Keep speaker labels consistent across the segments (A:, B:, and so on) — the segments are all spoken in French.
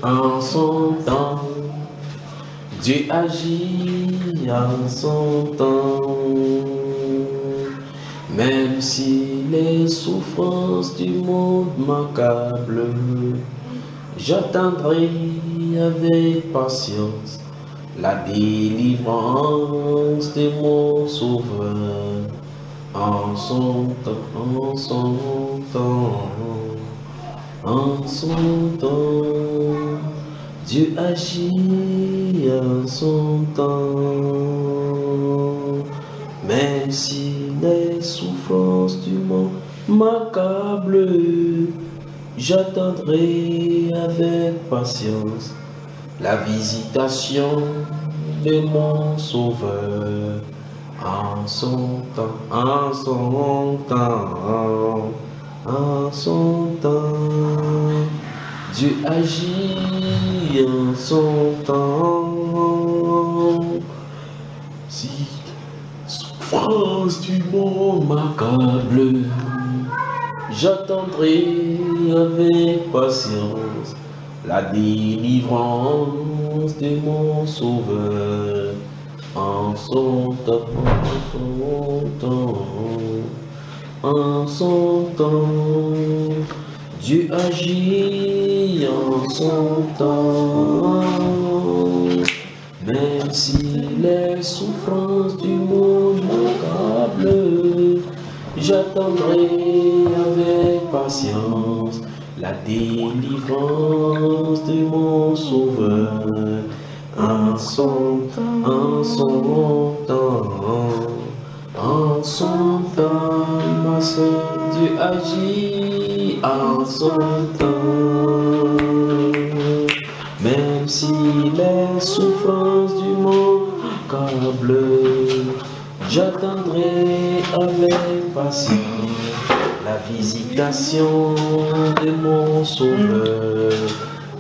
A: En son temps, Dieu agit en son temps. Même si les souffrances du monde m'accablent, j'attendrai avec patience la délivrance de mon Sauveur. En son temps, en son temps, en son temps, Dieu agit en son temps. Même si les souffrances du monde m'accablent, j'attendrai avec patience la visitation de mon Sauveur. En son temps, en son temps, en son temps, Dieu agit en son temps. Si les souffrances du monde m'accablent, j'attendrai avec patience la délivrance de mon Sauveur. En son temps, en son temps, Dieu agit en son temps. Même si les souffrances du monde m'accablent, j'attendrai avec patience la délivrance de mon Sauveur. En son temps, en son temps, en son temps, ma soeur, Dieu agit en son temps. Même si les souffrances du monde m'accablent, j'attendrai avec patience la visitation de mon Sauveur.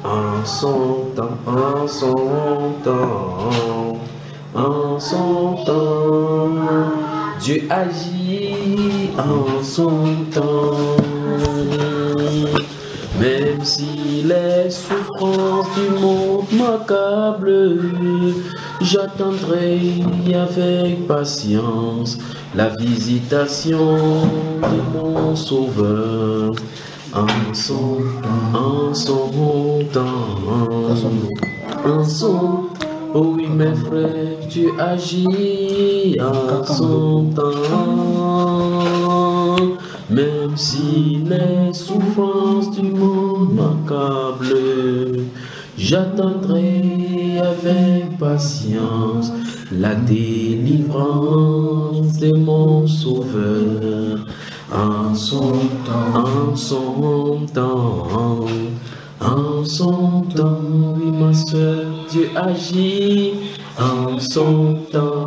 A: En son temps, en son temps, en son temps, Dieu agit en son temps. Même si les souffrances du monde m'accablent, j'attendrai avec patience la visitation de mon Sauveur. En son temps, en son temps, en son temps. Oh oui, mes frères, Dieu agit en son temps. Même si les souffrances du monde m'accablent, j'attendrai avec patience la délivrance de mon Sauveur. En son temps, en son temps, en son temps, oui ma soeur, Dieu agit en son temps.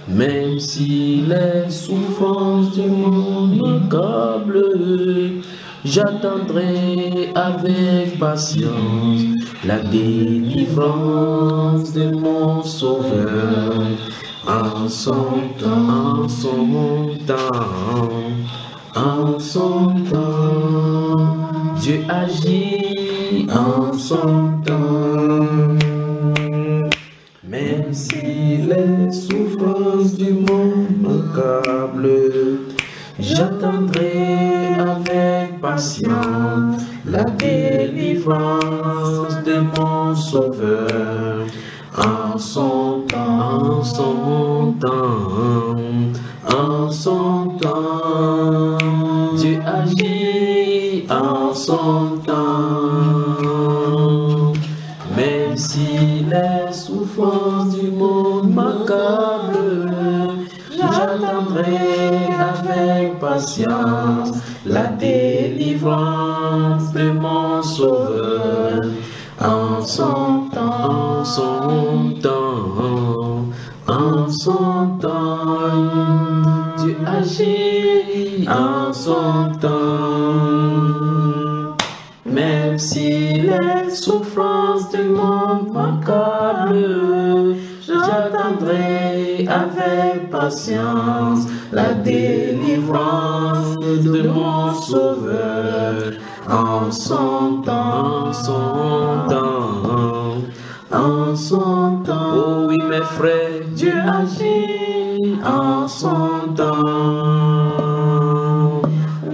A: Même si les souffrances du monde m'accablent, j'attendrai avec patience la délivrance de mon Sauveur. En son temps, en son temps, en son temps, Dieu agit en son temps. Même si les souffrances du monde m'accablent, j'attendrai avec patience la délivrance de mon Sauveur. En son temps, en son temps, en son temps, Dieu agit en son temps. Même si les souffrances du monde m'accablent, j'attendrai avec patience la délivrance de mon Sauveur. En son temps, en son temps, en son temps, Dieu agit en son temps. Même si les souffrances du monde m'accablent, j'attendrai avec patience la délivrance de mon Sauveur. en son temps, en son temps, en son temps. Oh oui, mes frères, Dieu agit en son temps.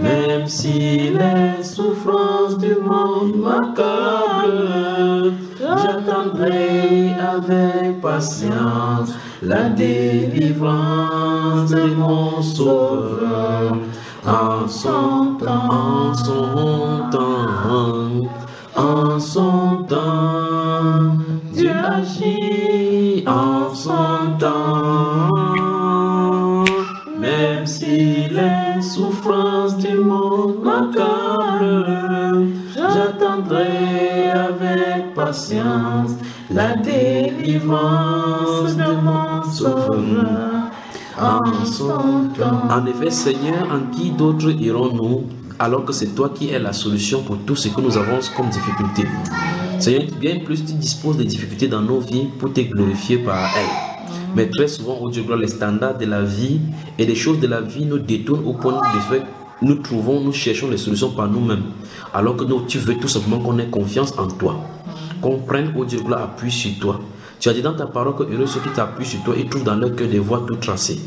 A: Même si les souffrances du monde m'accablent, j'attendrai avec patience la délivrance de mon Sauveur. En son temps, en son temps, en son temps, Dieu agit en son temps. Même si les souffrances du monde m'accablent, j'attendrai avec patience la délivrance de mon Sauveur. En son temps. En effet, Seigneur, en qui d'autres irons-nous, alors que c'est toi qui es la solution pour tout ce que nous avons comme difficulté. Seigneur, bien plus tu disposes des difficultés dans nos vies pour te glorifier par elles. Mais très souvent, oh Dieu, les standards de la vie et les choses de la vie nous détournent au point de fait nous cherchons les solutions par nous-mêmes. Alors que nous, tu veux tout simplement qu'on ait confiance en toi. Qu'on prenne, oh Dieu, appui sur toi. Tu as dit dans ta parole que heureux ceux qui t'appuient sur toi et trouvent dans leur cœur des voies tout tracées.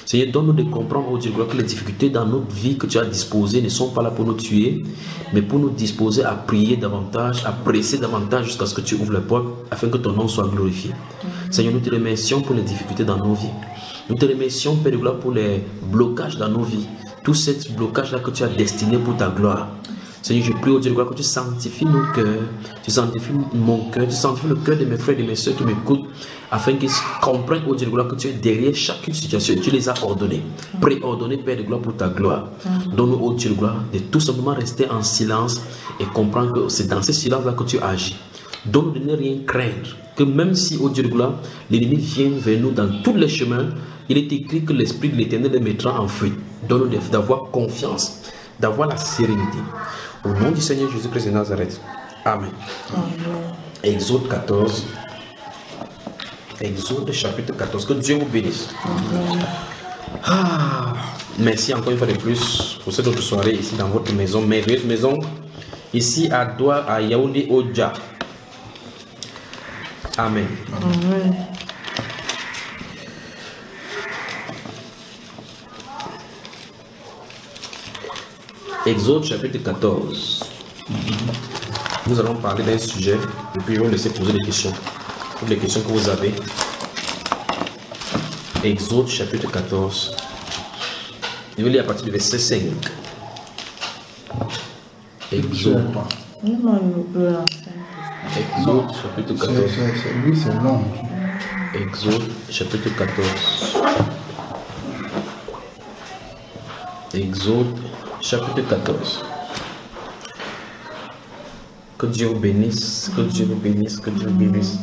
A: Seigneur, donne-nous de comprendre, oh Dieu, que les difficultés dans notre vie que tu as disposées ne sont pas là pour nous tuer, mais pour nous disposer à prier davantage, à presser davantage jusqu'à ce que tu ouvres les portes afin que ton nom soit glorifié. Seigneur, nous te remercions pour les difficultés dans nos vies. Nous te remercions, Père de gloire, pour les blocages dans nos vies. Tous ces blocages-là que tu as destinés pour ta gloire. Seigneur, je prie au Dieu de gloire que tu sanctifies nos cœurs, tu sanctifies mon cœur, tu sanctifies le cœur de mes frères et de mes soeurs qui m'écoutent, afin qu'ils comprennent au Dieu de gloire que tu es derrière chaque situation et tu les as ordonnés, préordonnés, Père de gloire, pour ta gloire. Donne-nous au Dieu de gloire de tout simplement rester en silence et comprendre que c'est dans ce silence-là que tu agis. Donne-nous de ne rien craindre, que même si, au Dieu de gloire, l'ennemi vient vers nous dans tous les chemins, il est écrit que l'Esprit de l'Éternel les mettra en fuite. Donne-nous d'avoir confiance, d'avoir la sérénité. Au nom du Seigneur Jésus-Christ de Nazareth. Amen. Exode 14. Exode chapitre 14. Que Dieu vous bénisse. Merci encore une fois de plus pour cette autre soirée ici dans votre maison, merveilleuse maison, ici à Douala, à Yaoundé, au Dja. Amen. Amen. Exode chapitre 14. Nous allons parler d'un sujet et puis je vais vous laisser poser des questions. Toutes les questions que vous avez. Exode chapitre 14. Je vais lire à partir du verset 5. Exode. Exode chapitre 14.
B: Oui, c'est long.
A: Exode chapitre 14. Exode chapitre 14. Que Dieu vous bénisse, que Dieu vous bénisse, que Dieu vous bénisse.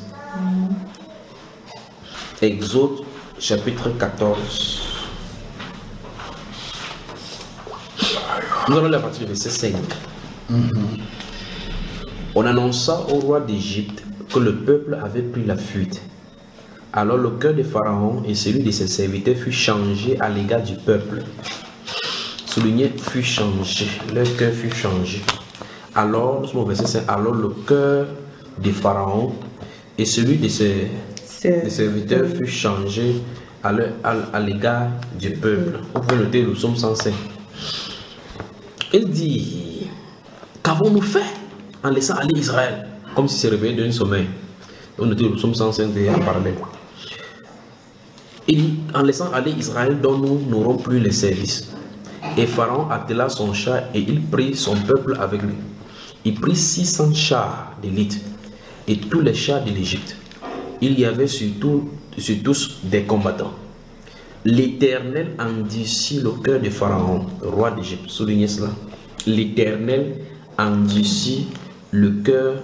A: Exode chapitre 14. Nous allons lire à partir du verset 5. On annonça au roi d'Égypte que le peuple avait pris la fuite. Alors le cœur de Pharaon et celui de ses serviteurs fut changé à l'égard du peuple. Souligné fut changé, leur cœur fut changé. Alors, alors le cœur de Pharaon et celui de ses serviteurs fut changé à l'égard du peuple. Vous pouvez noter le psaume 105. Il dit, qu'avons-nous fait en laissant aller Israël? Comme s'il s'est réveillé d'un sommeil. On notait le psaume 105 en parallèle. Il dit, en laissant aller Israël dont nous n'aurons plus les services. Et Pharaon attela son char et il prit son peuple avec lui. Il prit 600 chars d'élite et tous les chars de l'Égypte. Il y avait sur tous des combattants. L'Éternel endurcit le cœur de Pharaon, roi d'Égypte. Soulignez cela. L'Éternel endurcit le cœur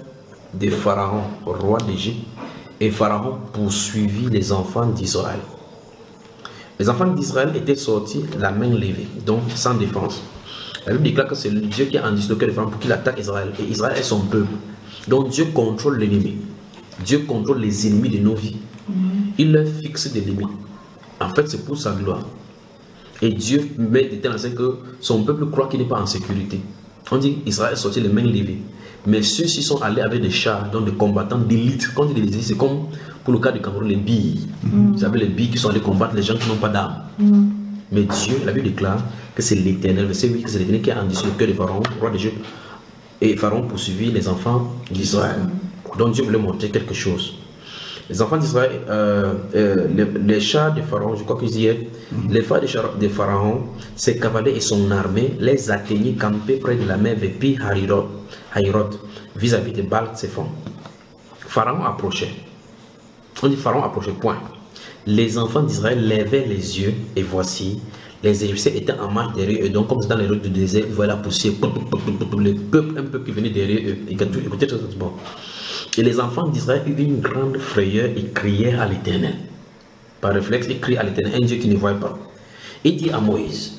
A: de Pharaon, roi d'Égypte. Et Pharaon poursuivit les enfants d'Israël. Les enfants d'Israël étaient sortis la main levée, donc sans défense. La Bible déclare que c'est Dieu qui a endurci le cœur de Pharaon pour qu'il attaque Israël. Et Israël est son peuple. Donc Dieu contrôle l'ennemi. Dieu contrôle les ennemis de nos vies. Il leur fixe des limites. En fait, c'est pour sa gloire. Et Dieu met des temps que son peuple croit qu'il n'est pas en sécurité. On dit Israël est sorti les mains levées. Mais ceux-ci sont allés avec des chars, donc des combattants d'élite. Quand on dit des élites, c'est comme pour le cas du Cameroun, les billes. Vous savez, les billes qui sont allés combattre les gens qui n'ont pas d'armes. Mais Dieu, la Bible déclare que c'est l'Éternel, verset 8, que c'est l'Éternel qui a endurci le cœur de Pharaon, roi d'Égypte. Et Pharaon poursuivit les enfants d'Israël. Donc Dieu voulait montrer quelque chose. Les enfants d'Israël, les chars de Pharaon, je crois que je disais, les chars de Pharaon, ses cavaliers et son armée les atteignaient campés près de la mer vers Pi Hahiroth, vis-à-vis de Baal-Tsephon. Pharaon approchait. On dit Pharaon approchait, point. Les enfants d'Israël levaient les yeux et voici, les Égyptiens étaient en marche derrière eux. Donc comme c'est dans les routes du désert, ils voyaient la poussière, un peuple qui venait derrière eux. Écoutez très bon. Et les enfants d'Israël eurent une grande frayeur et crièrent à l'Éternel. Par réflexe, ils crient à l'Éternel, un Dieu qui ne voit pas. Il dit à Moïse,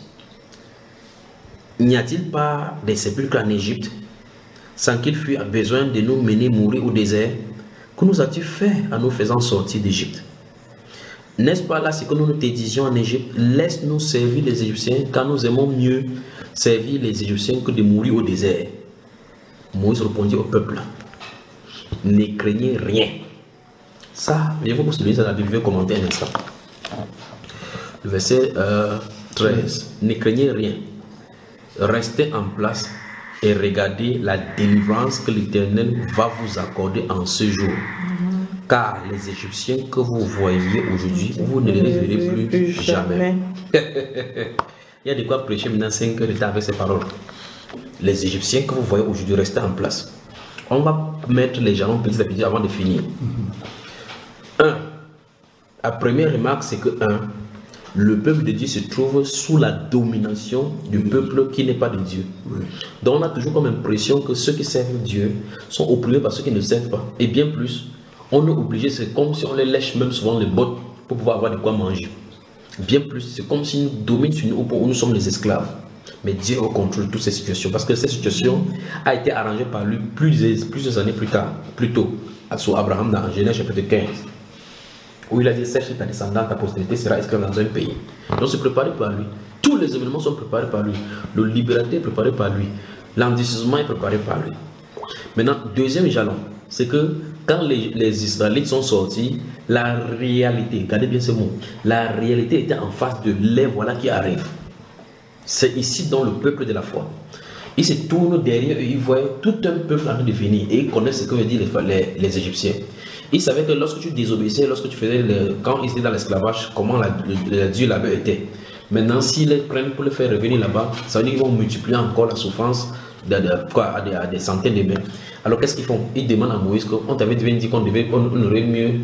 A: n'y a-t-il pas des sépulcres en Égypte, sans qu'il fût besoin de nous mener mourir au désert? Que nous as-tu fait en nous faisant sortir d'Égypte? N'est-ce pas là ce que nous te disions en Égypte? Laisse-nous servir les Égyptiens, car nous aimons mieux servir les Égyptiens que de mourir au désert. Moïse répondit au peuple, ne craignez rien. Ça, il faut que vous lisez la Bible, je vais commenter un instant. Le verset 13. Ne craignez rien. Restez en place et regardez la délivrance que l'Éternel va vous accorder en ce jour. Car les Égyptiens que vous voyez aujourd'hui, vous ne les verrez plus jamais. Il y a de quoi prêcher maintenant 5 heures de temps avec ces paroles. Les Égyptiens que vous voyez aujourd'hui, restez en place. On va mettre les jalons petit à petit avant de finir. 1. La première remarque, c'est que 1. Le peuple de Dieu se trouve sous la domination du peuple qui n'est pas de Dieu. Donc on a toujours comme impression que ceux qui servent Dieu sont opprimés par ceux qui ne le servent pas. Et bien plus, on est obligé, c'est comme si on les lèche même souvent les bottes pour pouvoir avoir de quoi manger. Bien plus, c'est comme s'ils nous dominent sur nous où nous sommes les esclaves. Mais Dieu contrôle toutes ces situations parce que cette situation a été arrangée par lui plusieurs années plus tôt, sur Abraham dans Genèse chapitre 15, où il a dit: sèche ta descendance, ta postérité sera esclave dans un pays. Donc c'est préparé par lui. Tous les événements sont préparés par lui. Le libérateur est préparé par lui. L'endurcissement est préparé par lui. Maintenant, deuxième jalon, c'est que quand les Israélites sont sortis, la réalité, regardez bien ce mot, la réalité était en face de les voilà qui arrivent. C'est ici dans le peuple de la foi. Ils se tournent derrière eux, ils voient tout un peuple en train de venir et ils connaissent ce que veut dire les Égyptiens. Ils savaient que lorsque tu désobéissais, lorsque tu faisais, quand ils étaient dans l'esclavage, comment le Dieu là-bas était. Maintenant, s'ils les prennent pour les faire revenir là-bas, ça veut dire qu'ils vont multiplier encore la souffrance à des centaines de mains. Alors qu'est-ce qu'ils font? Ils demandent à Moïse qu'on t'avait dit qu'on aurait mieux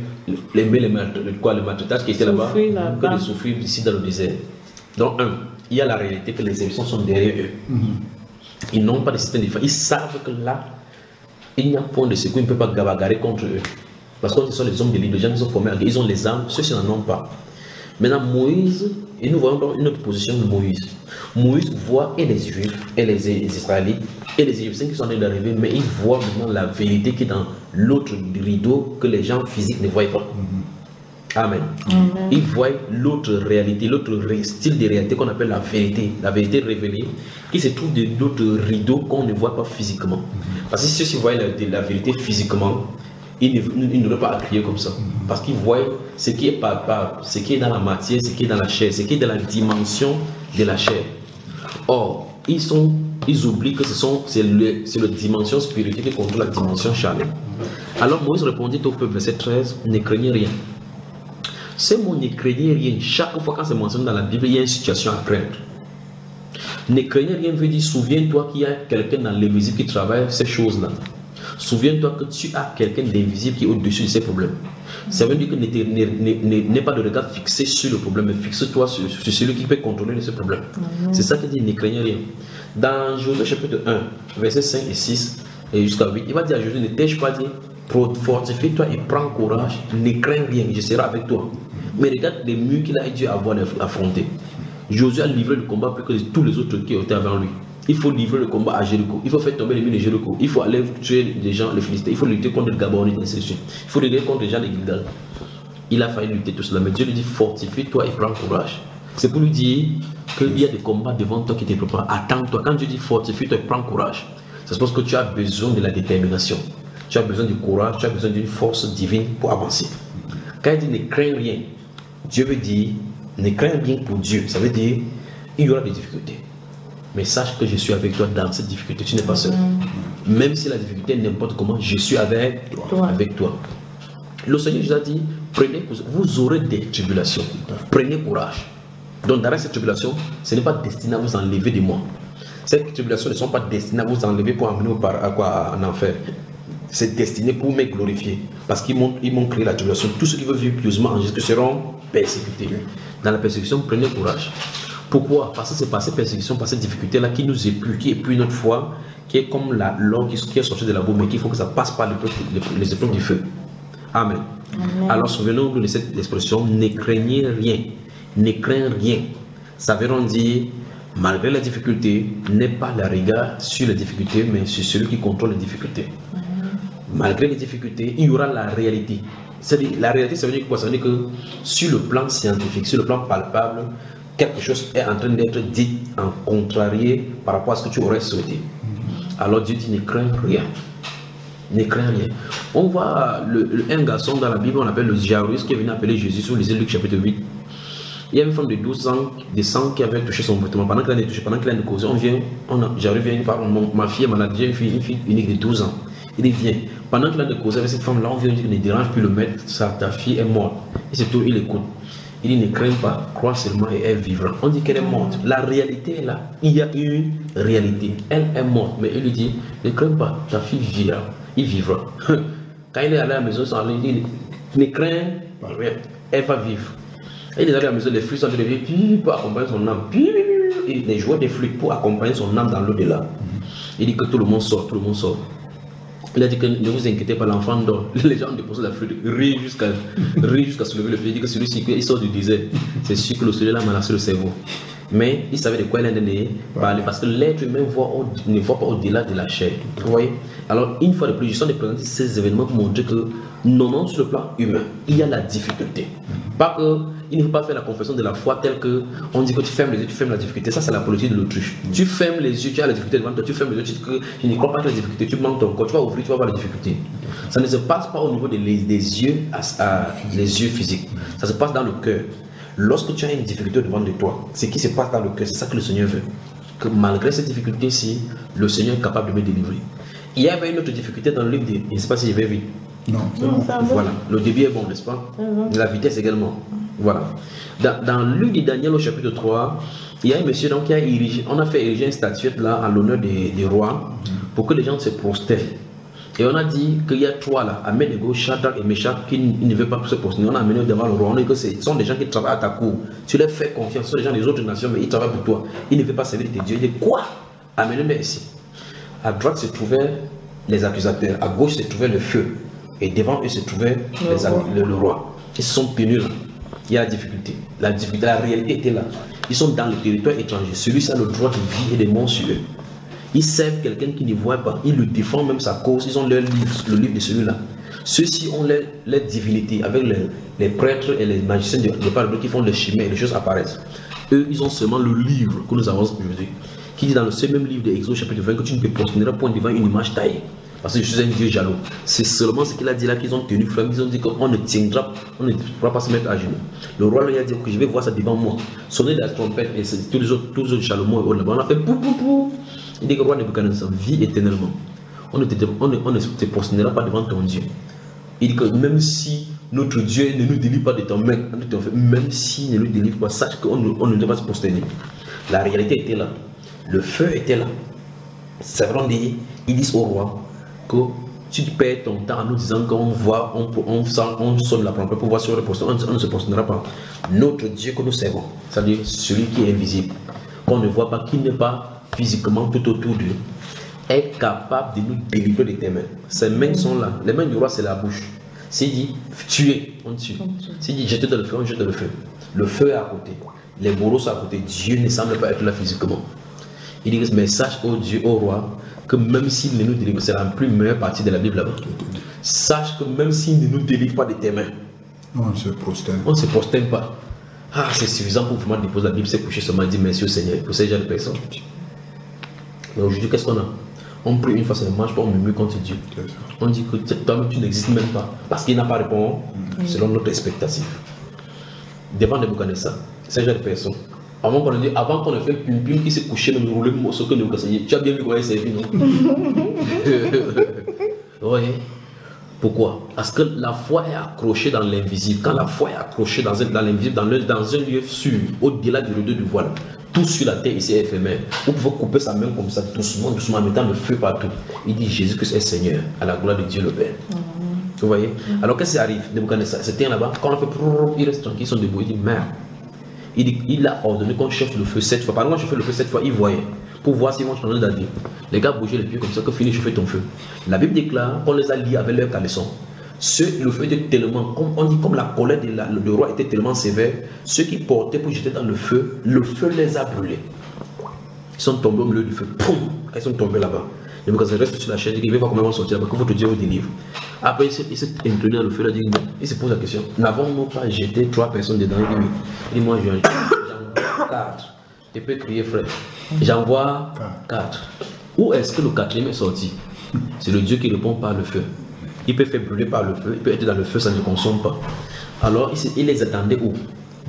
A: aimer le maltraitage qui était là-bas que de souffrir ici dans le désert. Donc, il y a la réalité que les Égyptiens sont derrière eux. Ils n'ont pas de système de défense. Ils savent que là, il n'y a point de secours, ils ne peuvent pas bagarrer contre eux. Parce que ce sont les hommes de l'île, les gens qui sont formés, ils ont les armes, ceux-ci n'en ont pas. Maintenant, Moïse, et nous voyons une autre position de Moïse. Moïse voit et les Juifs, et les Israélites, et les Égyptiens qui sont en train d'arriver, mais il voit maintenant la vérité qui est dans l'autre rideau que les gens physiques ne voient pas. Amen. Ils voient l'autre réalité, l'autre style de réalité qu'on appelle la vérité révélée, qui se trouve de l'autre rideau qu'on ne voit pas physiquement. Parce que si ceux-ci voient la vérité physiquement, ils n'auraient pas à crier comme ça. Parce qu'ils voient ce qui est palpable, ce qui est dans la matière, ce qui est dans la chair, ce qui est dans la dimension de la chair. Or, ils oublient que c'est la dimension spirituelle qui contrôle la dimension charnelle. Alors Moïse répondit au peuple, verset 13, ne craignez rien. Ce mot ne craignez rien, chaque fois quand c'est mentionné dans la Bible, il y a une situation à craindre. Ne craignez rien veut dire, souviens-toi qu'il y a quelqu'un dans l'invisible qui travaille ces choses-là. Souviens-toi que tu as quelqu'un d'invisible qui est au-dessus de ces problèmes. Ça veut dire que n'aie pas de regard fixé sur le problème, mais fixe-toi sur celui qui peut contrôler ce problème. C'est ça qu'il dit, ne craignez rien. Dans Josué chapitre 1, versets 5 et 6 et jusqu'à 8, il va dire à Josué, ne t'ai-je pas dit, fortifie-toi et prends courage, ne crains rien, je serai avec toi. Mais regarde les murs qu'il a dû avoir affrontés. Josué a livré le combat plus que tous les autres qui étaient avant lui. Il faut livrer le combat à Jéricho. Il faut faire tomber les murs de Jéricho. Il faut aller tuer les gens, les Philistins. Il faut lutter contre le Gabonites, ainsi de suite. Il faut lutter contre les gens de Gilgal. Il a failli lutter tout cela. Mais Dieu lui dit, fortifie-toi et prends courage. C'est pour lui dire qu'il y a des combats devant toi qui te préparent. Attends-toi. Quand Dieu dit fortifie-toi, prends courage. C'est parce que tu as besoin de la détermination. Tu as besoin du courage, tu as besoin d'une force divine pour avancer. Quand il dit ne crains rien, Dieu veut dire ne crains rien pour Dieu. Ça veut dire il y aura des difficultés. Mais sache que je suis avec toi dans cette difficulté. Tu n'es pas seul. Même si la difficulté est n'importe comment, je suis avec toi. Le Seigneur Jésus a dit, vous aurez des tribulations. Prenez courage. Donc dans cette tribulation, ce n'est pas destiné à vous enlever de moi. Ces tribulations ne sont pas destinées à vous enlever pour emmener en enfer. C'est destiné pour me glorifier. Parce qu'ils m'ont créé la tribulation. Tous ceux qui veulent vivre pieusement en Jésus seront persécutés. Dans la persécution, prenez courage. Pourquoi? Parce que c'est par cette persécution, par cette difficulté-là qui nous épuise, qui épuise notre foi, qui est comme l'or qui est sorti de la boue, mais qu'il faut que ça passe par les épreuves du feu. Amen. Amen. Alors souvenons-nous de cette expression, ne craignez rien. Ne crains rien. Ça veut dire, malgré la difficulté, n'aie pas la rigueur sur les difficultés, mais sur celui qui contrôle les difficultés. Malgré les difficultés, il y aura la réalité. La réalité, ça veut dire quoi? Ça veut dire que sur le plan scientifique, sur le plan palpable, quelque chose est en train d'être dit en contrarié par rapport à ce que tu aurais souhaité. Alors Dieu dit ne crains rien. Ne crains rien. On voit un garçon dans la Bible, on l'appelle le Jairus, qui est venu appeler Jésus sur les Luc chapitre 8. Il y a une femme de 12 ans, de sang qui avait touché son vêtement. Pendant qu'elle a touché, pendant qu'elle a causé, Jairus vient par ma fille est malade, j'ai une fille unique de 12 ans. Il dit viens. Pendant qu'il a causé avec cette femme-là, on vient dire ne dérange plus le maître, ta fille est morte. Et c'est tout, il écoute. Il dit ne crains pas, crois seulement et elle vivra. On dit qu'elle est morte. La réalité est là. Il y a une réalité. Elle est morte. Mais il lui dit ne crains pas, ta fille vivra. Il vivra. Quand il est allé à la maison, il dit ne crains rien. Elle va vivre. Et il est allé à la maison, les flûtes sont arrivées pour accompagner son âme. Et les joueurs des flûtes pour accompagner son âme dans l'au-delà. Il dit que tout le monde sort, tout le monde sort. Il a dit que ne vous inquiétez pas, l'enfant dort. Les gens déposent la flûte, rient jusqu'à se lever le pied. Il dit que celui-ci, il sort du désert. C'est sûr que le soleil l'a menacé le cerveau. Mais il savait de quoi il allait parler. Parce que l'être humain ne voit pas au-delà de la chair. Vous voyez? Alors, une fois de plus, je suis de présenter ces événements pour montrer que non, sur le plan humain, il y a la difficulté. Pas que il ne faut pas faire la confession de la foi telle que on dit que tu fermes les yeux, tu fermes la difficulté. Ça, c'est la politique de l'autruche. Tu fermes les yeux, tu as la difficulté devant toi, tu fermes les yeux, tu dis que je ne crois pas à la difficulté, tu manques ton corps, tu vas ouvrir, tu vas voir la difficulté. Ça ne se passe pas au niveau des yeux, les yeux physiques. Ça se passe dans le cœur. Lorsque tu as une difficulté devant de toi, ce qui se passe dans le cœur, c'est ça que le Seigneur veut. Que malgré cette difficulté-ci, le Seigneur est capable de me délivrer. Il y avait une autre difficulté dans le livre je ne sais pas si j'avais vu.
B: Non,
A: voilà, le début est bon, n'est-ce pas? La vitesse également. Voilà. Dans le livre de Daniel au chapitre 3, il y a un monsieur donc, qui a érigé, on a fait ériger une statuette là en l'honneur des rois pour que les gens se prosternent. Et on a dit qu'il y a trois là, Abednego, Shadrach et Meshach, qui ne veulent pas se prosterner. On a amené devant le roi. On a dit que ce sont des gens qui travaillent à ta cour. Tu leur fais confiance. Ce sont des gens des autres nations, mais ils travaillent pour toi. Ils ne veulent pas servir tes dieux. Il dit quoi? Amenez-les ici. À droite se trouvaient les accusateurs. À gauche se trouvait le feu. Et devant eux se trouvait le roi. Ils se sont tenus là. Il y a la difficulté. La réalité était là. Ils sont dans le territoire étranger. Celui-ci a le droit de vie et de mort sur eux. Ils servent quelqu'un qui ne voit pas. Ils le défendent même sa cause. Ils ont leur livre, le livre de celui-là. Ceux-ci ont leur divinité avec les prêtres et les magiciens de part qui font les chimères et les choses apparaissent. Eux, ils ont seulement le livre que nous avons aujourd'hui. Qui dit dans ce même livre d'Exode chapitre 20 que tu ne te prosterneras point devant une image taillée. Parce que je suis un Dieu jaloux. C'est seulement ce qu'il a dit là qu'ils ont tenu ferme. Ils ont dit qu'on ne tiendra, on ne pourra pas se mettre à genoux. Le roi lui a dit que je vais voir ça devant moi. Sonner la trompette et tous les autres Salomon et autres là-bas. On a fait pou pou pou. Il dit que le roi Nebuchadnezzar vit éternellement. On ne te prosternera pas devant ton Dieu. Il dit que même si notre Dieu ne nous délivre pas de ton main, même s'il ne nous délivre pas, sache qu'on ne doit pas se prosterner. La réalité était là. Le feu était là. C'est vrai, ils disent au roi que tu perds ton temps en nous disant qu'on voit, on sonne la trompette pour voir si on ne se prosternera pas. Notre Dieu que nous servons, c'est-à-dire celui qui est invisible, qu'on ne voit pas, qui n'est pas physiquement tout autour d'eux, est capable de nous délivrer de tes mains. Ses mains sont là. Les mains du roi, c'est la bouche. S'il dit tuer, on tue. S'il dit jeter dans le feu, on jette dans le feu. Le feu est à côté. Les bourreaux sont à côté. Dieu ne semble pas être là physiquement. Il dit, mais sache, ô Dieu, ô roi, que même s'il ne nous délivre, c'est la plus meilleure partie de la Bible là-bas. Sache que même s'il ne nous délivre pas de tes mains,
B: on ne se prosterne.
A: On ne se prosterne pas. Ah, c'est suffisant pour vraiment déposer la Bible, c'est coucher seulement et dire merci au Seigneur pour ces gens de personnes. Mais aujourd'hui, qu'est-ce qu'on a? On prie une fois, ça ne marche pas, on murmure contre Dieu. On dit que toi-même, tu n'existes même pas. Parce qu'il n'a pas répondu selon notre expectative. Devant Nebuchadnezzar, ces gens de personnes. Avant qu'on ait fait le pum-pum qui s'est couché, nous rouler le morceau que Nebuchadnezzar. Tu as bien vu comment il s'est vu, non? Vous voyez? Pourquoi? Parce que la foi est accrochée dans l'invisible. Quand la foi est accrochée dans l'invisible, dans un lieu sûr, au-delà du rideau du voile, tout sur la terre ici est éphémère. Vous pouvez couper sa main comme ça, doucement, doucement, en mettant le feu partout. Il dit Jésus-Christ est Seigneur, à la gloire de Dieu le Père. Vous voyez? Alors qu'est-ce qui arrive? C'était là-bas, quand on fait il reste tranquille, ils sont debout, il dit merde. Il a ordonné qu'on chauffe le feu 7 fois. Par exemple, je fais le feu 7 fois, il voyait. Pour voir s'ils vont changer d'avis. Les gars bougeaient les pieds comme ça, que fini, chauffer ton feu. La Bible déclare qu'on les a liés avec leurs caleçons. Le feu était tellement, comme la colère du roi était tellement sévère, ceux qui portaient pour jeter dans le feu les a brûlés. Ils sont tombés au milieu du feu. Poum! Ils sont tombés là-bas. Et quand ils restent sur la chaise, il va voir comment ils vont sortir là-bas, que votre Dieu vous délivre. Après, il s'est incliné dans le feu, il se pose la question, n'avons-nous pas jeté 3 personnes dedans? Il dit oui. Il dit moi j'en vois 4. Tu peux crier frère. J'en vois 4. Où est-ce que le 4e est sorti? C'est le Dieu qui répond par le feu. Il peut faire brûler par le feu, il peut être dans le feu, ça ne consomme pas. Alors il les attendait où?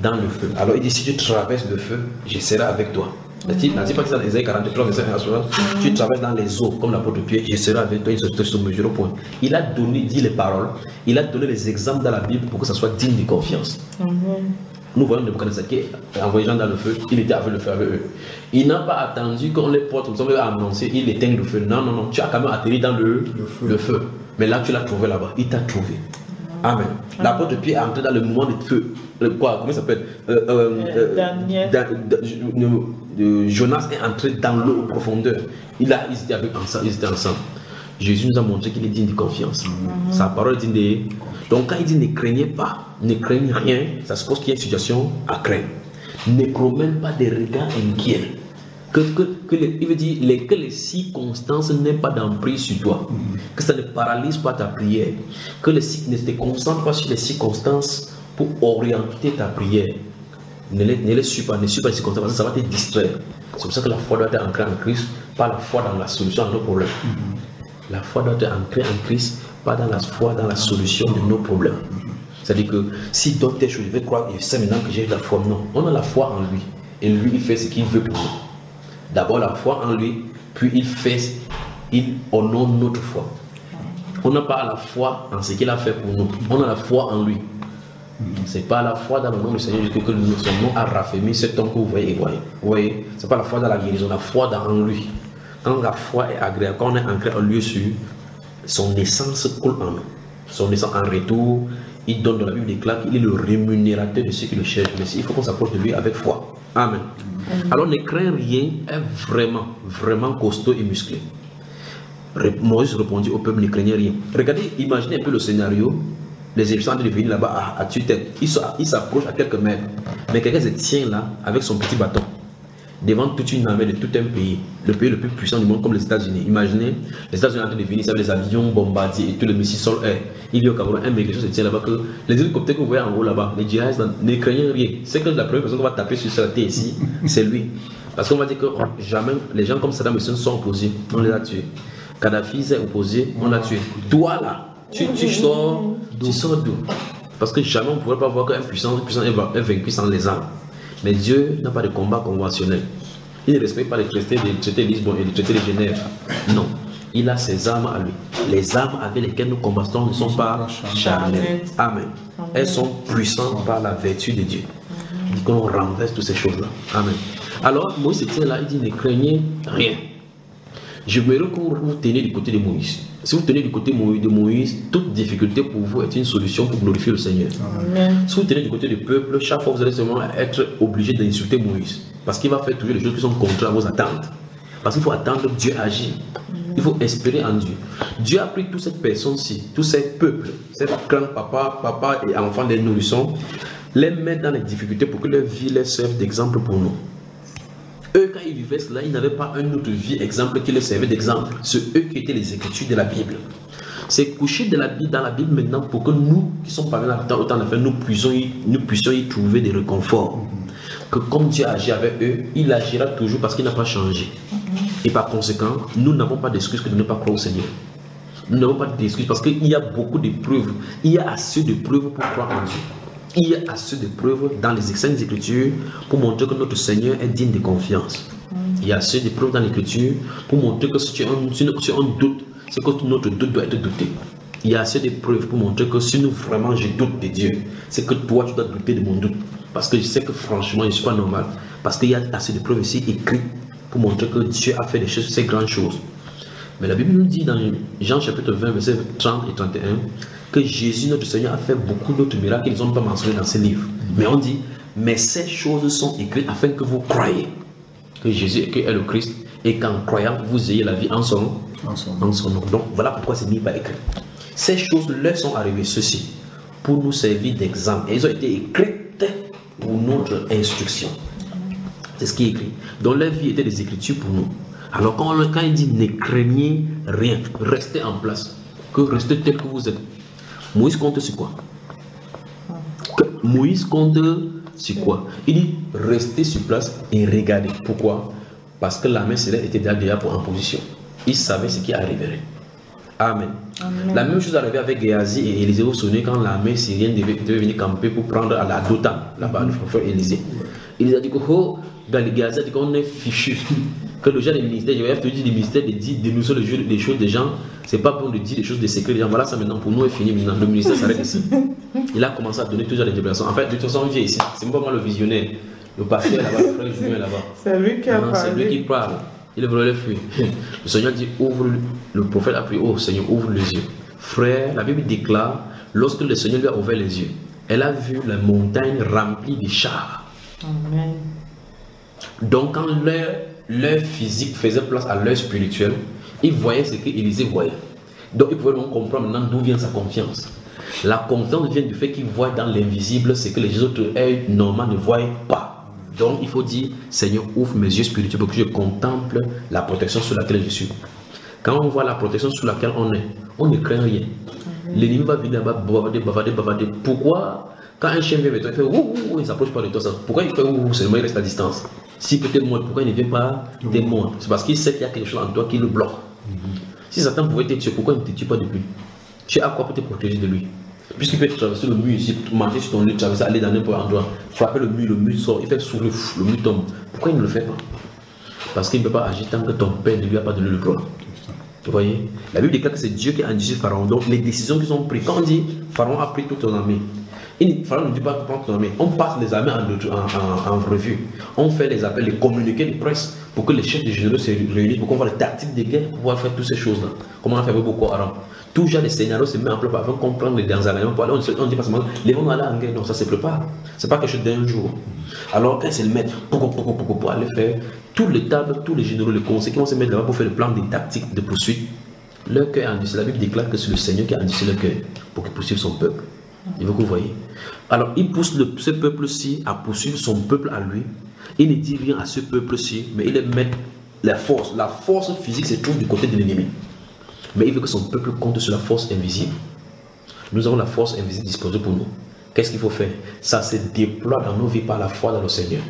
A: Dans le feu. Alors il dit si tu traverses le feu, je serai avec toi. N'a-t-il pas que dans Ésaïe 43, verset 1 à 60, tu traverses dans les eaux comme l'apôtre Pierre, je serai avec toi, il se mesure au point. Il a dit les paroles, il a donné les exemples dans la Bible pour que ça soit digne de confiance. Nous voyons Nebuchadnezzar qui en voyageant dans le feu, il était avec le feu avec eux. Il n'a pas attendu qu'on les porte, comme ça, annoncer, il éteigne le feu. Non, non, non, tu as quand même atterri dans le feu. Mais là, tu l'as trouvé là-bas, il t'a trouvé. Amen. L'apôtre Pierre est entré dans le moment de feu. Comment il s'appelle? Jonas est entré dans l'eau aux profondeurs. Ils étaient ensemble. Jésus nous a montré qu'il est digne de confiance. Sa parole est digne de... Donc quand il dit ne craignez pas, ne craignez rien, ça suppose qu'il y a une situation à craindre. Ne promène pas des regards inquiets. Il veut dire que les circonstances n'aient pas d'emprise sur toi. Que ça ne paralyse pas ta prière. Que ne te concentre pas sur les circonstances pour orienter ta prière. Ne les suis pas les circonstances parce que ça va te distraire. C'est pour ça que la foi doit être ancrée en Christ, pas la foi dans la solution de nos problèmes. La foi doit être ancrée en Christ, pas dans la foi dans la solution de nos problèmes. C'est-à-dire que si d'autres choses, je vais croire, je sais maintenant que j'ai la foi. Non, on a la foi en lui. Et lui, il fait ce qu'il veut pour nous. D'abord la foi en lui, puis il honore notre foi. On n'a pas la foi en ce qu'il a fait pour nous. On a la foi en lui. C'est pas la foi dans le nom du Seigneur Jésus que son nom a raffermi cet homme que vous voyez. Vous voyez, c'est pas la foi dans la guérison, la foi en lui. Quand la foi est agréable, quand on est ancré en lui sur son essence coule en nous. Son essence en retour, il donne dans la Bible déclare qu'il est le rémunérateur de ceux qui le cherchent. Mais il faut qu'on s'approche de lui avec foi. Amen. Alors ne crains rien est vraiment, vraiment costaud et musclé. Moïse répondit au peuple, ne craignez rien. Regardez, imaginez un peu le scénario. Les Égyptiens de venir là-bas à tue-tête. Ils s'approchent à quelques mètres. Mais quelqu'un se tient là avec son petit bâton. Devant toute une armée de tout un pays. Le pays le plus puissant du monde comme les États-Unis. Imaginez, les États-Unis en train de venir avec les avions bombardiers et tous les missiles sol-air. Il y a au Cameroun un mec qui se tient là-bas que les hélicoptères que vous voyez en haut là-bas, les djihadistes, ne craignez rien. C'est que la première personne qu'on va taper sur la terre ici, c'est lui. Parce qu'on va dire que jamais les gens comme Saddam Hussein sont opposés, on les a tués. Kadhafi s'est opposé, on l'a tué. Toi là, tu sors d'où? Parce que jamais on ne pourrait pas voir qu'un puissant est vaincu sans les armes. Mais Dieu n'a pas de combat conventionnel. Il ne respecte pas les traités de Lisbonne et les traités de Genève. Non. Il a ses armes à lui. Les armes avec lesquelles nous combattons ne sont pas charnelles. Amen. Elles sont puissantes par la vertu de Dieu. Il dit qu'on renverse toutes ces choses-là. Amen. Alors, Moïse se tient là, il dit ne craignez rien. Je me que vous tenez du côté de Moïse. Si vous tenez du côté de Moïse, toute difficulté pour vous est une solution pour glorifier le Seigneur. Amen. Si vous tenez du côté du peuple, chaque fois vous allez seulement être obligé d'insulter Moïse. Parce qu'il va faire toujours des choses qui sont contraires à vos attentes. Parce qu'il faut attendre Dieu agir. Il faut espérer en Dieu. Dieu a pris toute cette personne-ci, tous ces peuples, ces grands-papa et enfants des nourrissons, les mettre dans les difficultés pour que leur vie les serve d'exemple pour nous. Eux, quand ils vivaient cela, ils n'avaient pas une autre vie exemple qui les servait d'exemple. C'est eux qui étaient les écritures de la Bible. C'est couché dans la Bible maintenant pour que nous, qui sommes parvenus au temps de la fin, nous puissions y trouver des réconforts. Que comme Dieu agit avec eux, il agira toujours parce qu'il n'a pas changé. Et par conséquent, nous n'avons pas d'excuse que de ne pas croire au Seigneur. Nous n'avons pas d'excuse parce qu'il y a beaucoup de preuves. Il y a assez de preuves pour croire en Dieu. Il y a assez de preuves dans les Saintes Écritures pour montrer que notre Seigneur est digne de confiance. Il y a assez de preuves dans l'Écriture pour montrer que si tu as un doute, c'est que notre doute doit être douté. Il y a assez de preuves pour montrer que si nous vraiment je doute de Dieu, c'est que toi tu dois douter de mon doute. Parce que je sais que franchement je ne suis pas normal. Parce qu'il y a assez de preuves ici écrites pour montrer que Dieu a fait des choses, ces grandes choses. Mais la Bible nous dit dans Jean chapitre 20, versets 30 et 31, que Jésus, notre Seigneur, a fait beaucoup d'autres miracles qu'ils n'ont pas mentionnés dans ces livres. Mais on dit, mais ces choses sont écrites afin que vous croyez que Jésus est le Christ et qu'en croyant, vous ayez la vie en son nom. Donc voilà pourquoi ce n'est pas écrit. Ces choses leur sont arrivées, ceci, pour nous servir d'exemple. Et elles ont été écrites pour notre instruction. C'est ce qui est écrit. Donc leur vie était des écritures pour nous. Alors quand il dit ne craignez rien, restez en place, que restez tel que vous êtes. Moïse compte sur quoi? Moïse compte sur quoi? Il dit restez sur place et regardez. Pourquoi? Parce que l'armée céleste était déjà en position. Il savait ce qui arriverait. Amen. Amen. La même chose arrivait avec Géasi et Élisée. Vous vous souvenez quand l'armée syrienne devait venir camper pour prendre à la Dothan, là-bas, le frère Élisée. Il a dit que Géasi a dit qu'on est fichu. Que le genre des ministères, je vais te dire des ministères de dénoncer les choses des gens, c'est pas pour de dire des choses, des secrets des gens. Voilà, ça maintenant pour nous est fini maintenant. Le ministère s'arrête ici. Il a commencé à donner toujours des déclarations. En fait, de toute façon, on vient ici. C'est même pas moi le visionnaire. Le pasteur là-bas, le frère Julien là-bas.
B: C'est lui qui a parlé.
A: C'est lui qui parle. Il voulait le fuir. Le Seigneur dit ouvre, le prophète a prié, oh Seigneur, ouvre les yeux. Frère, la Bible déclare, lorsque le Seigneur lui a ouvert les yeux, elle a vu la montagne remplie de chars. Amen. Donc quand leur physique faisait place à leur spirituel, ils voyaient ce qu'Élisée voyait. Donc ils pouvaient donc comprendre maintenant d'où vient sa confiance. La confiance vient du fait qu'ils voient dans l'invisible ce que les autres œils normaux ne voient pas. Donc il faut dire, Seigneur, ouvre mes yeux spirituels pour que je contemple la protection sur laquelle je suis. Quand on voit la protection sur laquelle on ne craint rien. L'ennemi va venir là-bas, bavader. Pourquoi quand un chien vient vers toi, il fait ouh, il ne s'approche pas de toi. Pourquoi il fait ouh, seulement il reste à distance? Si peut-être moi, pourquoi il ne vient pas te mordre? C'est parce qu'il sait qu'il y a quelque chose en toi qui le bloque. Si Satan pouvait te tuer, pourquoi il ne te tue pas depuis? Tu as à quoi pour te protéger de lui? Puisqu'il peut traverser le mur ici, manger sur ton lit, traverser, aller dans n'importe quel endroit, frapper le mur sort, il fait souffler, le mur tombe. Pourquoi il ne le fait pas? Parce qu'il ne peut pas agir tant que ton père ne lui a pas donné le droit. Vous voyez? La Bible déclare que c'est Dieu qui a endurci Pharaon. Donc les décisions qui sont prises, quand on dit Pharaon a pris toute ton armée, Pharaon ne dit pas prendre ton armée. On passe les armées en revue. On fait les appels, les communiqués de presse pour que les chefs des généraux se réunissent, pour qu'on voit les tactiques de guerre, pour pouvoir faire toutes ces choses-là. Comme on a fait avec Boko Haram. Toujours les scénarios se mettent en place afin qu'on prenne les derniers éléments pour aller. On dit pas seulement les vont aller en guerre. Non, ça se prépare. C'est pas quelque chose d'un jour. Alors quand c'est le maître pour aller faire toutes les tables, tous les généraux, les conseils qui vont se mettre là-bas pour faire le plan des tactiques de poursuite. Leur cœur est endurci. La Bible déclare que c'est le Seigneur qui a endurci leur cœur pour qu'il poursuive son peuple. Il veut que vous voyez. Alors il pousse ce peuple-ci à poursuivre son peuple à lui. Il ne dit rien à ce peuple-ci, mais il met la force. La force physique se trouve du côté de l'ennemi. Mais il veut que son peuple compte sur la force invisible. Nous avons la force invisible disposée pour nous. Qu'est-ce qu'il faut faire? Ça se déploie dans nos vies par la foi dans le Seigneur.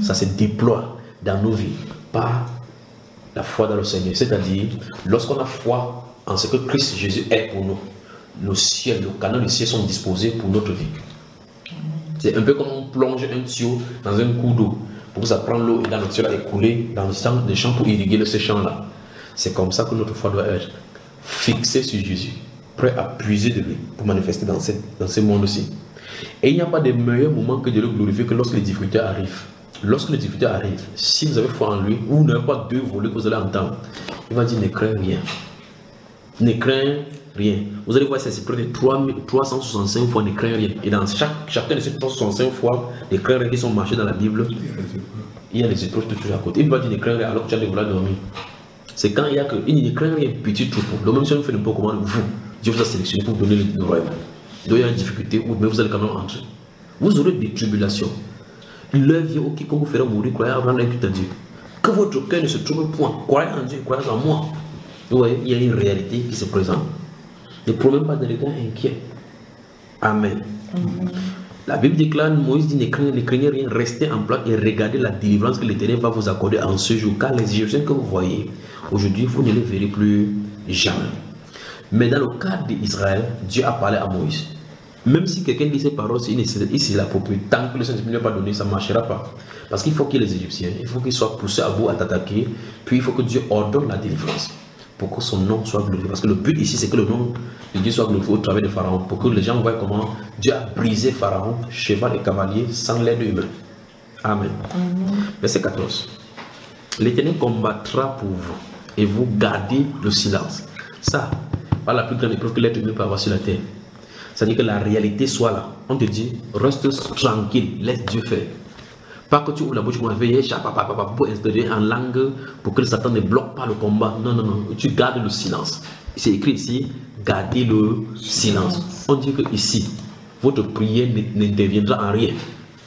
A: Ça se déploie dans nos vies par la foi dans le Seigneur. C'est-à-dire, lorsqu'on a foi en ce que Christ Jésus est pour nous, le ciel, le canal du ciel sont disposés pour notre vie. C'est un peu comme on plonge un tuyau dans un cours d'eau pour que ça prenne l'eau et dans le tuyau et couler dans le champ pour irriguer ce champ-là. C'est comme ça que notre foi doit être fixée sur Jésus, prêt à puiser de lui pour manifester dans ce monde-ci. Et il n'y a pas de meilleur moment que de le glorifier que lorsque les difficultés arrivent. Lorsque les difficultés arrivent, si vous avez foi en lui, vous n'avez pas deux volets que vous allez entendre. Il va dire ne crains rien. Ne crains rien. Vous allez voir, c'est près de 365 fois ne crains rien. Et dans chacun de ces 365 fois, ne crains rien qui sont marchés dans la Bible, il y a les épreuves toujours à côté. Il va dire ne crains rien alors que tu as des volets à dormir. C'est quand il y a que il ne craint rien, petit troupeau. Donc même si on fait n'importe comment, Dieu vous a sélectionné pour vous donner le royaume. Donc il y a une difficulté, mais vous allez quand même entrer. Vous aurez des tribulations. Leur vie, quiconque vous fera mourir, croyez en rendre à Dieu. Que votre cœur ne se trouve point. Croyez en Dieu, croyez en moi. Vous voyez, il y a une réalité qui se présente. Ne prends même pas de regard inquiet. Amen. La Bible déclare, Moïse dit, ne craignez rien, restez en place et regardez la délivrance que l'Éternel va vous accorder en ce jour. Car les Égyptiens que vous voyez aujourd'hui, vous ne les verrez plus jamais. Mais dans le cadre d'Israël, Dieu a parlé à Moïse. Même si quelqu'un dit ces paroles, il se l'approprie. Tant que le Saint-Esprit ne pas donné, ça ne marchera pas. Parce qu'il faut qu'il y ait les Égyptiens, il faut qu'ils soient poussés à bout à t'attaquer, puis il faut que Dieu ordonne la délivrance pour que son nom soit glorifié. Parce que le but ici, c'est que le nom de Dieu soit glorifié au travers de Pharaon, pour que les gens voient comment Dieu a brisé Pharaon, cheval et cavalier, sans l'aide humaine. Amen. Verset 14. L'Éternel combattra pour vous, et vous gardez le silence. Ça, par la plus grande épreuve que l'être humain peut avoir sur la terre. C'est-à-dire que la réalité soit là. On te dit, reste tranquille, laisse Dieu faire. Pas que tu ouvres la bouche pour instaurer en langue pour que le Satan ne bloque pas le combat. Non, non, non. Tu gardes le silence. C'est écrit ici, gardez le silence. On dit que ici, votre prière n'interviendra en rien.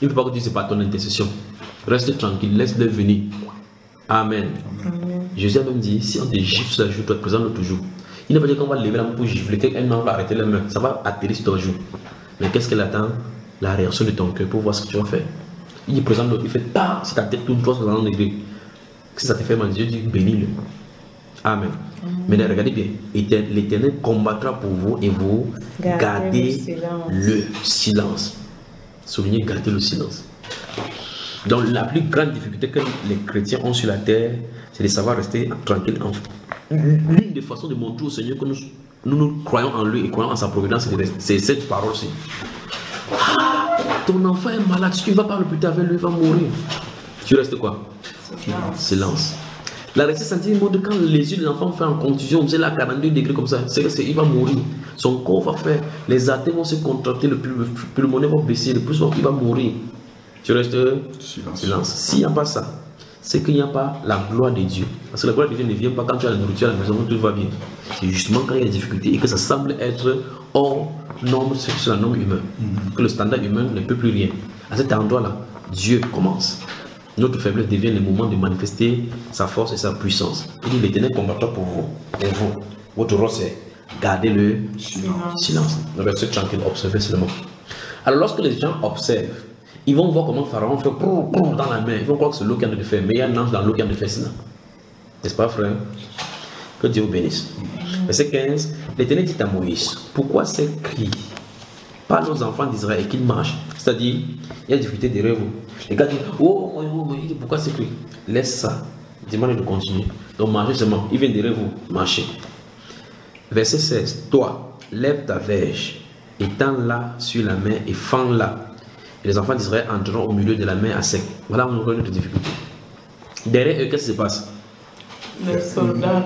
A: Il ne faut pas que tu dises pas ton intercession. Reste tranquille, laisse-le venir. Amen. Jésus a même dit, si on te gifle sur la joue, toi te présente toujours. Il ne veut pas dire qu'on va lever la main pour gifler, quelqu'un va arrêter la main. Ça va atterrir sur ton joue. Mais qu'est-ce qu'elle attend? La réaction de ton cœur pour voir ce que tu vas faire. Il présente l'autre, il fait pas, si ta tête tourne 360 degrés. Si ça te fait mal, Dieu dit bénis-le. Amen. Mais regardez bien, l'Éternel combattra pour vous et vous gardez le silence. Souvenez, gardez le silence. Donc la plus grande difficulté que les chrétiens ont sur la terre, c'est de savoir rester tranquille. L'une des façons de montrer au Seigneur que nous croyons en lui et croyons en sa providence, c'est cette parole-ci. Ton enfant est malade, si tu ne vas pas le buter avec lui, il va mourir. Tu restes quoi? Silence. La récit scientifique montre quand les yeux des enfants font en contusion, vous êtes là à 42 degrés comme ça, c'est qu'il va mourir. Son corps va faire, les artères vont se contracter, le pulmonaire va baisser, le plus il va mourir. Tu restes silence. S'il n'y a pas ça, c'est qu'il n'y a pas la gloire de Dieu. Parce que la gloire de Dieu ne vient pas quand tu as la nourriture à la maison, tout va bien. C'est justement quand il y a des difficultés et que ça semble être hors norme sur la norme humaine, que le standard humain ne peut plus rien. À cet endroit-là, Dieu commence. Notre faiblesse devient le moment de manifester sa force et sa puissance. Il dit, l'Éternel combattra pour vous. Et vous, votre rôle c'est garder le silence. Restez tranquille, observez seulement. Alors lorsque les gens observent, ils vont voir comment Pharaon fait dans la main. Ils vont croire que c'est l'eau qui a de faire, mais il y a un ange dans l'eau qui a de faire cela. N'est-ce pas, frère? Que Dieu vous bénisse. Verset 15, l'Éternel dit à Moïse, pourquoi ces cris? Parle aux enfants d'Israël qu'ils marchent. C'est-à-dire, il y a des difficultés derrière vous. Les gars disent, oh, pourquoi ces cris? Laisse ça. Demande de continuer. Donc marchez seulement. Il vient derrière vous. Marchez. Verset 16, toi, lève ta verge, étends-la sur la main et fends-la. Et les enfants d'Israël entreront au milieu de la mer à sec. Voilà notre difficulté. Derrière eux, qu'est-ce qui se passe?
B: Les soldats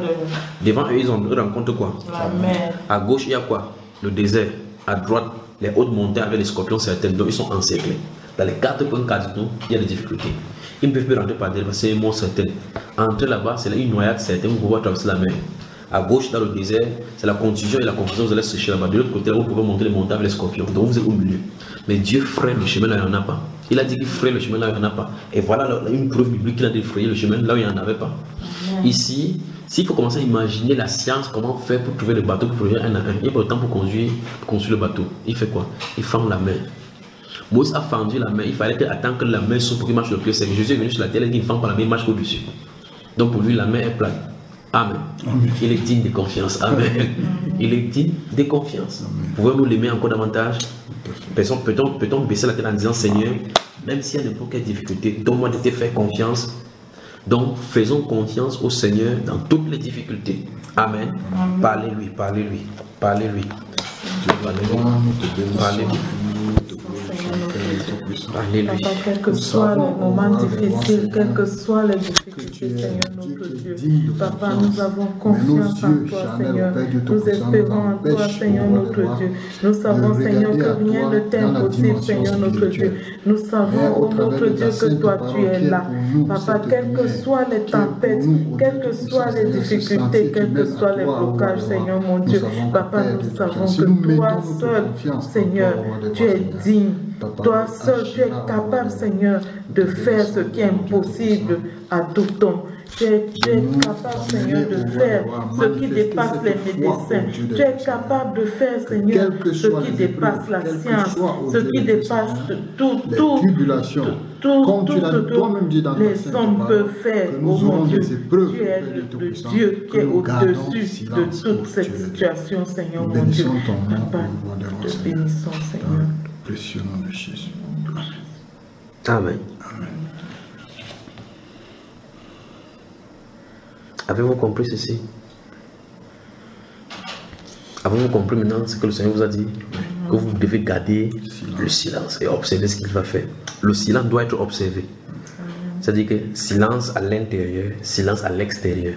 A: devant eux, ils rencontrent quoi?
B: La mer.
A: À gauche, il y a quoi? Le désert. À droite, les hautes montagnes avec les scorpions certaines. Donc, ils sont encerclés. Dans les 4 points cardinaux, il y a des difficultés. Ils ne peuvent plus rentrer par derrière parce que c'est un mont certain. Entrer là-bas, c'est une noyade certaine. Vous pouvez traverser la mer. À gauche, dans le désert, c'est la confusion et la confusion. Vous allez sécher là-bas. De l'autre côté, là, vous pouvez monter les montagnes avec les scorpions. Donc, vous êtes au milieu. Mais Dieu fraye le chemin là, il n'y en a pas. Il a dit qu'il fraye le chemin là, il n'y en a pas. Et voilà une preuve biblique qu'il a dit frayer le chemin là où il n'y en avait pas. Ici, s'il faut commencer à imaginer la science, comment faire pour trouver le bateau, pour trouver un à un, il n'y a pas le temps pour construire le bateau. Il fait quoi? Il fend la main. Moïse a fendu la main. Il fallait attendre que la main s'ouvre pour qu'il marche le pied sec. Jésus est venu sur la terre, il dit qu'il ne fend pas la main, il marche au-dessus. Donc pour lui, la main est plate. Amen. Il est digne de confiance. Amen. Il est digne de confiance. Pouvons-nous l'aimer encore davantage? Peut-on baisser la tête en disant, Seigneur, même s'il y a n'importe quelle difficulté, donne-moi de te faire confiance. Donc, faisons confiance au Seigneur dans toutes les difficultés. Amen. Parlez-lui, parlez-lui, parlez-lui. Parlez-lui.
B: Papa, quels que soient les moments difficiles, quelles que soient les difficultés, Seigneur notre Dieu. Papa, nous avons confiance en toi, Seigneur. Nous espérons en toi, Seigneur notre Dieu. Nous savons, Seigneur, que rien ne t'est impossible, Seigneur notre Dieu. Nous savons, oh notre Dieu, que toi tu es là. Papa, quelles que soient les tempêtes, quelles que soient les difficultés, quels que soient les blocages, Seigneur mon Dieu. Papa, nous savons que toi seul, Seigneur, tu es digne. Toi seul, tu es capable, Seigneur, de faire ce qui est impossible à tout homme. Tu es capable, Seigneur, de faire ce qui dépasse les médecins. Tu es capable de faire, Seigneur, ce qui dépasse la science, ce qui dépasse tout, les hommes peuvent faire. Oh mon Dieu, tu es le Dieu qui est au-dessus de toute cette situation, Seigneur, mon Dieu. Papa, te bénissons, Seigneur.
C: Précieux nom de Jésus.
A: Amen.
C: Amen.
A: Avez-vous compris ceci? Avez-vous compris maintenant ce que le Seigneur vous a dit? Que vous devez garder le silence et observer ce qu'il va faire. Le silence doit être observé. C'est-à-dire que silence à l'intérieur, silence à l'extérieur.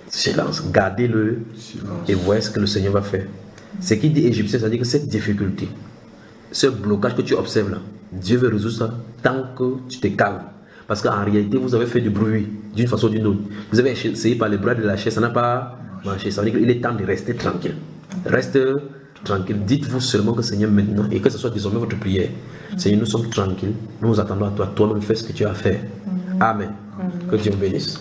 A: Silence, gardez-le et voyez ce que le Seigneur va faire. Ce qu'il dit égyptien, c'est-à-dire que cette difficulté, ce blocage que tu observes là, Dieu veut résoudre ça tant que tu te calmes. Parce qu'en réalité, vous avez fait du bruit d'une façon ou d'une autre. Vous avez essayé par les bras de la chaise, ça n'a pas marché. Ça veut dire qu'il est temps de rester tranquille. Reste tranquille. Dites-vous seulement que Seigneur maintenant, et que ce soit désormais votre prière. Seigneur, nous sommes tranquilles. Nous nous attendons à toi. Toi-même, fais ce que tu as à faire. Amen. Que Dieu vous bénisse.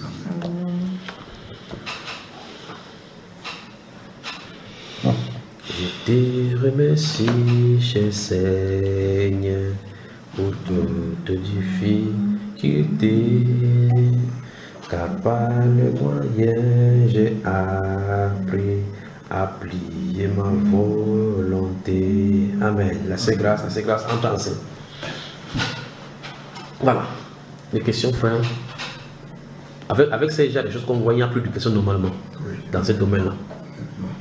A: Je te remercie, cher Seigneur, pour toutes difficultés, car par le moyen j'ai appris à plier ma volonté. Amen. La grâce entre en scène. Voilà. Les questions, frère. Avec ces gens, des choses qu'on voit, il n'y a plus de questions normalement dans ce domaine-là.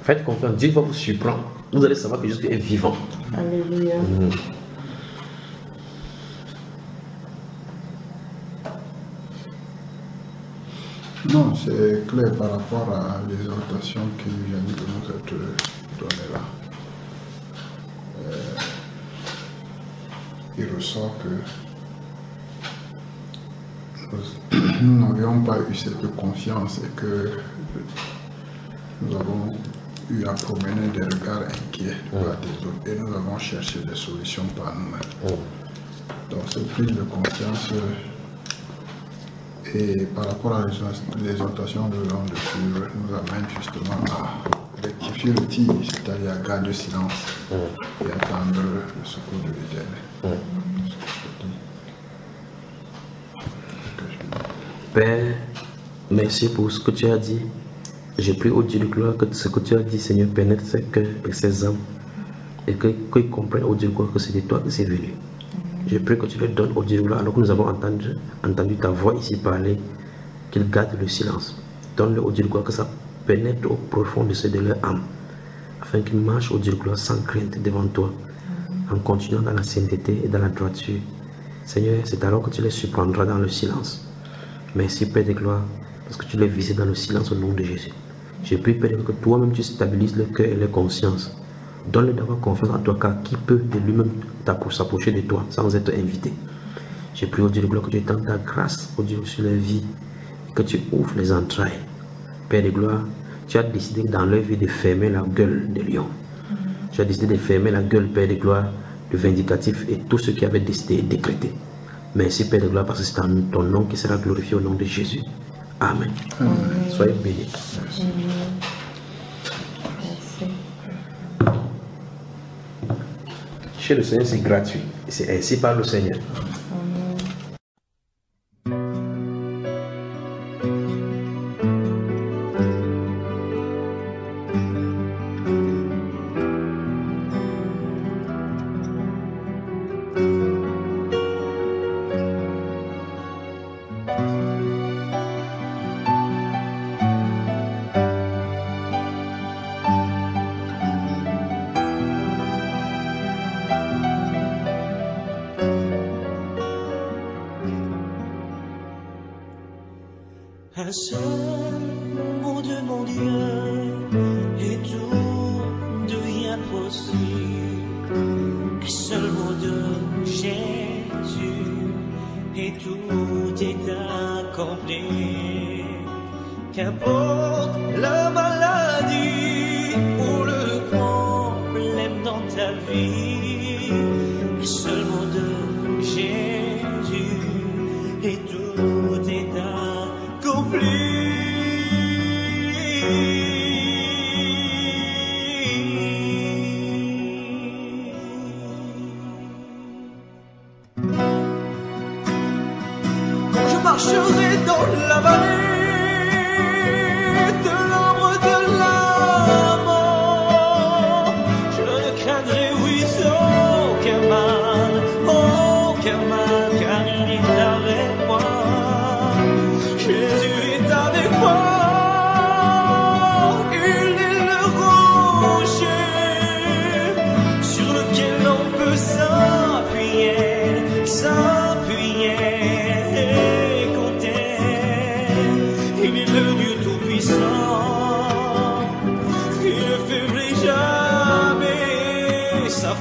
A: Faites confiance, Dieu va vous surprendre. Vous allez savoir que Jésus est vivant.
B: Alléluia.
C: Non, c'est clair par rapport à l'exhortation qui vient de nous être donnée là. Il ressort que nous n'avions pas eu cette confiance et que nous avons eu à promener des regards inquiets par des autres et nous avons cherché des solutions par nous-mêmes. Donc cette prise de conscience et par rapport à l'exhortation de l'homme de suivre nous amène justement à rectifier le tir, c'est-à-dire à garder le silence et attendre le secours de l'Éternel.
A: Père, merci pour ce que tu as dit. J'ai pris au Dieu de gloire que ce que tu as dit, Seigneur, pénètre ses cœurs et ses âmes et qu'ils comprennent au Dieu de gloire que c'est de toi que c'est venu. Je prie que tu leur donnes au Dieu de gloire, alors que nous avons entendu ta voix ici parler, qu'ils gardent le silence. Donne-le au Dieu de gloire que ça pénètre au profond de leur âme, afin qu'ils marchent au Dieu de gloire sans crainte devant toi, en continuant dans la sainteté et dans la droiture. Seigneur, c'est alors que tu les surprendras dans le silence. Merci Père de gloire, parce que tu les visites dans le silence au nom de Jésus. Je prie Père que toi-même tu stabilises le cœur et la conscience. Donne-le d'avoir confiance en toi, car qui peut de lui-même s'approcher de toi sans être invité. Je prie au Dieu de gloire que tu étendes ta grâce au Dieu sur leur vie et que tu ouvres les entrailles. Père de gloire, tu as décidé dans leur vie de fermer la gueule des lions. Tu as décidé de fermer la gueule, Père de gloire, de vindicatif et tout ce qui avait décidé et décrété. Merci Père de gloire, parce que c'est ton nom qui sera glorifié au nom de Jésus. Amen. Soyez bénis.
B: Merci.
A: Chez le Seigneur, c'est gratuit. C'est ainsi par le Seigneur.
D: Un seul mot de mon Dieu et tout devient possible. Un seul mot de Jésus et tout est accompli. Qu'importe la maladie ou le problème dans ta vie, un seul mot de Jésus et tout est accompli.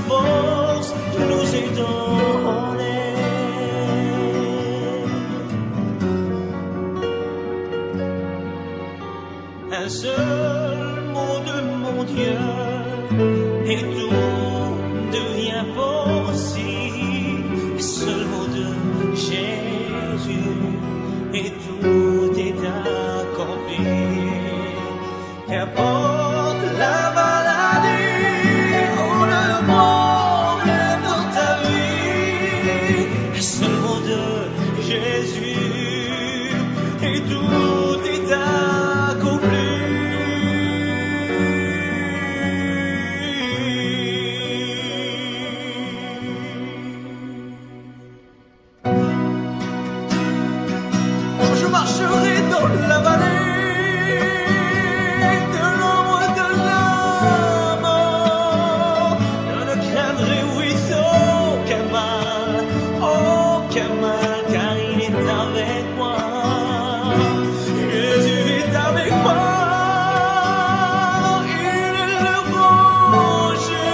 D: force nous est donnée. Un seul mot de mon Dieu et tout devient possible. Un seul mot de Jésus et tout est accompli. Qu'importe la maladie ou le problème dans ta vie, un seul mot de Jésus et tout est accompli. Je marcherai dans la vallée de l'ombre de la mort. Je ne craindrai, oui, aucun mal, car il est avec moi. Jésus est avec moi. Il est le rocher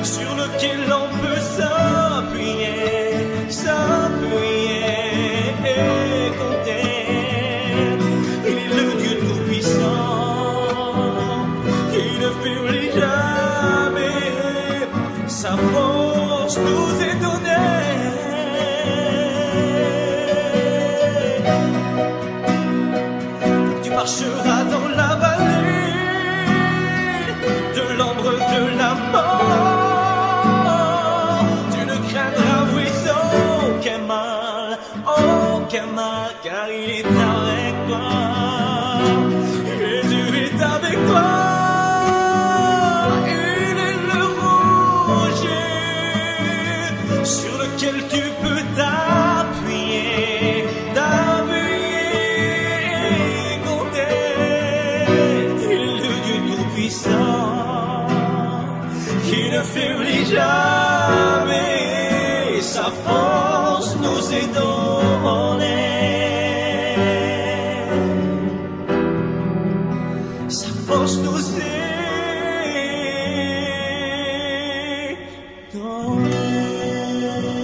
D: sur lequel on peut s'appuyer et compter. Il est le Dieu Tout-Puissant, qui ne faiblit jamais. Sa force nous est donnée. Tu marcheras dans la vallée de l'ombre de la mort. Tu ne craindras, oui, aucun mal, car il est avec toi. Jésus est avec toi. Il est le rocher sur lequel tu peux t'appuyer et compter. Il est le Dieu Tout-Puissant qui ne faiblit jamais. Sa force nous est donnée. Sa force nous est donnée.